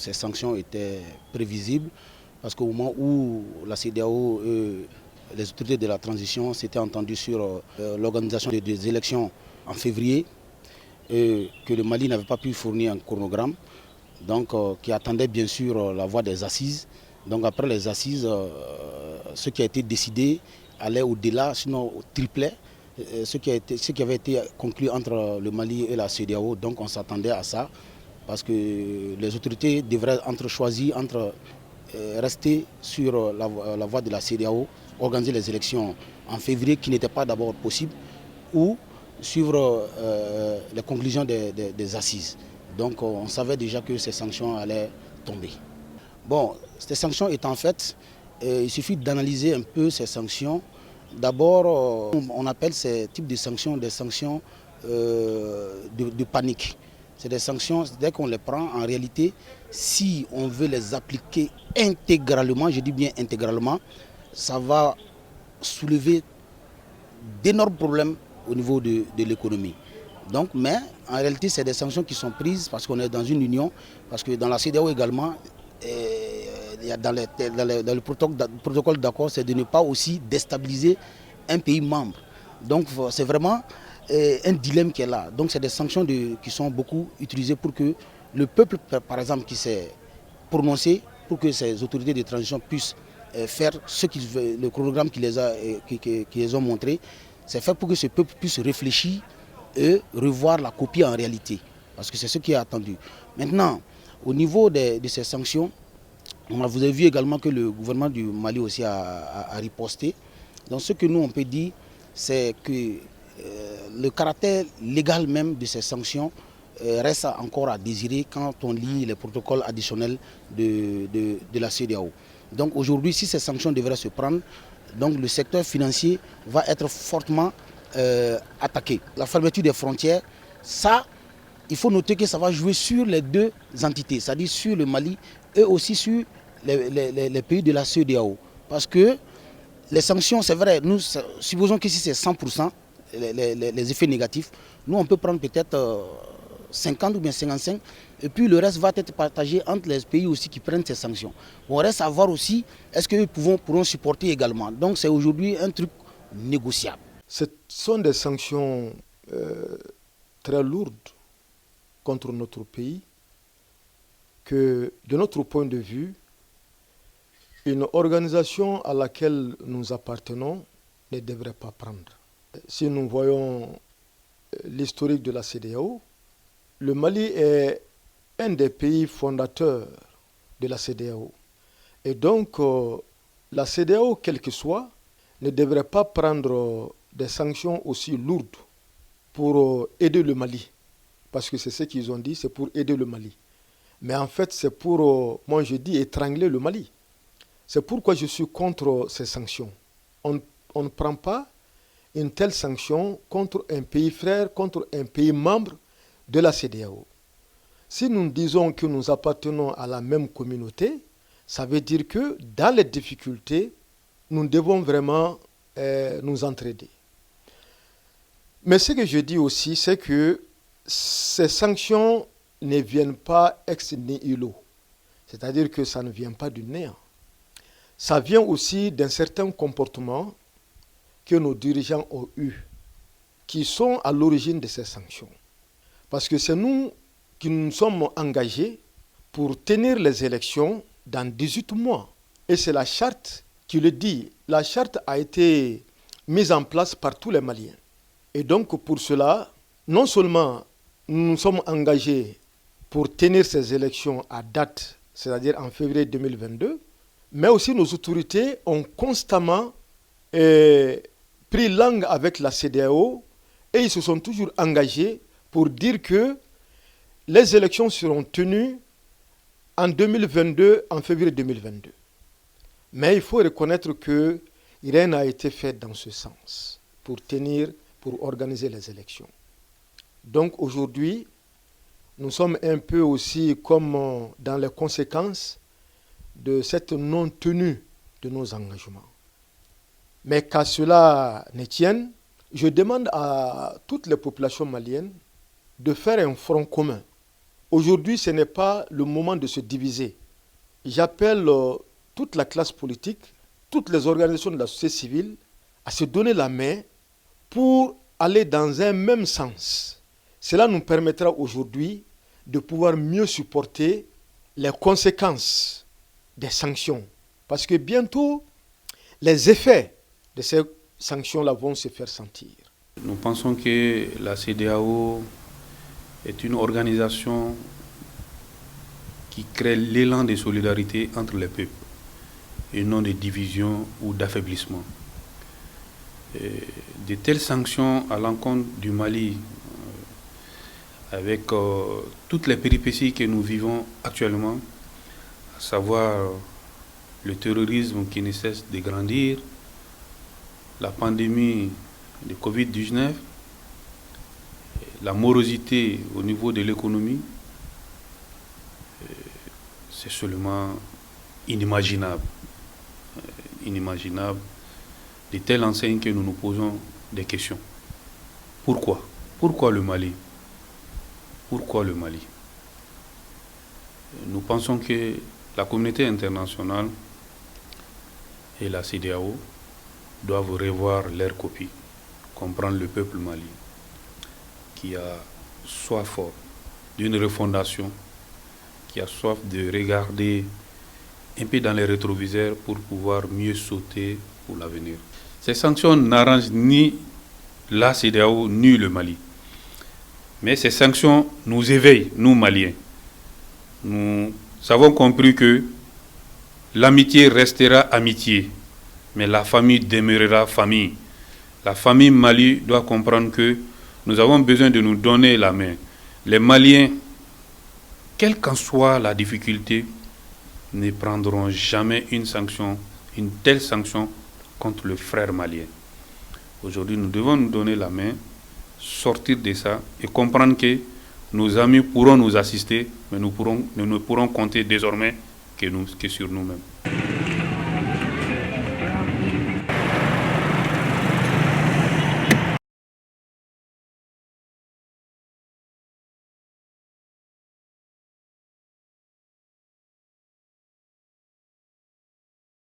ces sanctions étaient prévisibles parce qu'au moment où la CEDEAO et les autorités de la transition s'étaient entendues sur l'organisation des élections en février, et que le Mali n'avait pas pu fournir un chronogramme, donc qui attendait bien sûr la voie des assises. Donc après les assises, ce qui a été décidé allait au-delà, sinon au triplet, ce qui avait été conclu entre le Mali et la CEDEAO. Donc on s'attendait à ça, parce que les autorités devraient choisir entre rester sur la voie de la CEDEAO, organiser les élections en février, qui n'était pas d'abord possible, ou suivre les conclusions des assises. Donc on savait déjà que ces sanctions allaient tomber. Bon, ces sanctions étant faites, il suffit d'analyser un peu ces sanctions. D'abord, on appelle ces types de sanctions des sanctions de panique. C'est des sanctions, dès qu'on les prend, en réalité, si on veut les appliquer intégralement, je dis bien intégralement, ça va soulever d'énormes problèmes au niveau de l'économie. Donc, mais en réalité, c'est des sanctions qui sont prises parce qu'on est dans une union, parce que dans la CEDEAO également, dans le protocole d'accord, c'est de ne pas aussi déstabiliser un pays membre. Donc c'est vraiment un dilemme qui est là. Donc c'est des sanctions qui sont beaucoup utilisées pour que le peuple, par exemple, qui s'est prononcé, pour que ces autorités de transition puissent faire le chronogramme qui les ont montré, c'est fait pour que ce peuple puisse réfléchir et revoir la copie en réalité. Parce que c'est ce qui est attendu. Maintenant, au niveau de ces sanctions, vous avez vu également que le gouvernement du Mali aussi a riposté. Donc ce que nous on peut dire, c'est que le caractère légal même de ces sanctions reste encore à désirer quand on lit les protocoles additionnels de la CEDEAO. Donc aujourd'hui, si ces sanctions devraient se prendre, donc le secteur financier va être fortement attaqué. La fermeture des frontières, ça, il faut noter que ça va jouer sur les deux entités, c'est-à-dire sur le Mali et aussi sur les pays de la CEDEAO. Parce que les sanctions, c'est vrai, nous supposons que si c'est 100%, les effets négatifs, nous on peut prendre peut-être 50 ou bien 55, et puis le reste va être partagé entre les pays aussi qui prennent ces sanctions. On reste à voir aussi, est-ce qu'eux pourront supporter également. Donc c'est aujourd'hui un truc négociable. Ce sont des sanctions très lourdes contre notre pays que, de notre point de vue, une organisation à laquelle nous appartenons ne devrait pas prendre. Si nous voyons l'historique de la CEDEAO, le Mali est un des pays fondateurs de la CEDEAO. Et donc, la CEDEAO, quel que soit, ne devrait pas prendre des sanctions aussi lourdes pour aider le Mali. Parce que c'est ce qu'ils ont dit, c'est pour aider le Mali. Mais en fait, c'est pour, moi je dis, étrangler le Mali. C'est pourquoi je suis contre ces sanctions. On ne prend pas une telle sanction contre un pays frère, contre un pays membre de la CEDEAO. Si nous disons que nous appartenons à la même communauté, ça veut dire que dans les difficultés, nous devons vraiment nous entraider. Mais ce que je dis aussi, c'est que ces sanctions ne viennent pas ex nihilo. C'est-à-dire que ça ne vient pas du néant. Ça vient aussi d'un certain comportement que nos dirigeants ont eu, qui sont à l'origine de ces sanctions. Parce que c'est nous qui nous sommes engagés pour tenir les élections dans 18 mois. Et c'est la charte qui le dit. La charte a été mise en place par tous les Maliens. Et donc pour cela, non seulement nous nous sommes engagés pour tenir ces élections à date, c'est-à-dire en février 2022, mais aussi nos autorités ont constamment pris langue avec la CEDEAO et ils se sont toujours engagés pour dire que les élections seront tenues en 2022, en février 2022. Mais il faut reconnaître que rien n'a été fait dans ce sens pour organiser les élections. Donc aujourd'hui, nous sommes un peu aussi comme dans les conséquences de cette non-tenue de nos engagements. Mais qu'à cela ne tienne, je demande à toutes les populations maliennes de faire un front commun Aujourd'hui, ce n'est pas le moment de se diviser. J'appelle toute la classe politique, toutes les organisations de la société civile à se donner la main pour aller dans un même sens. Cela nous permettra aujourd'hui de pouvoir mieux supporter les conséquences des sanctions. Parce que bientôt, les effets de ces sanctions-là vont se faire sentir. Nous pensons que la CEDEAO est une organisation qui crée l'élan de solidarité entre les peuples et non de division ou d'affaiblissement. De telles sanctions à l'encontre du Mali, avec toutes les péripéties que nous vivons actuellement, à savoir le terrorisme qui ne cesse de grandir, la pandémie de Covid-19, la morosité au niveau de l'économie, c'est seulement inimaginable. Inimaginable. De telles enseignes que nous nous posons des questions. Pourquoi? Pourquoi le Mali? Pourquoi le Mali? Nous pensons que la communauté internationale et la CEDEAO doivent revoir leur copie, comprendre le peuple malien qui a soif d'une refondation, qui a soif de regarder un peu dans les rétroviseurs pour pouvoir mieux sauter pour l'avenir. Ces sanctions n'arrangent ni la CEDEAO ni le Mali. Mais ces sanctions nous éveillent, nous Maliens. Nous avons compris que l'amitié restera amitié, mais la famille demeurera famille. La famille Mali doit comprendre que nous avons besoin de nous donner la main. Les Maliens, quelle qu'en soit la difficulté, ne prendront jamais une telle sanction contre le frère malien. Aujourd'hui, nous devons nous donner la main, sortir de ça et comprendre que nos amis pourront nous assister, mais nous ne pourrons compter désormais que sur nous-mêmes.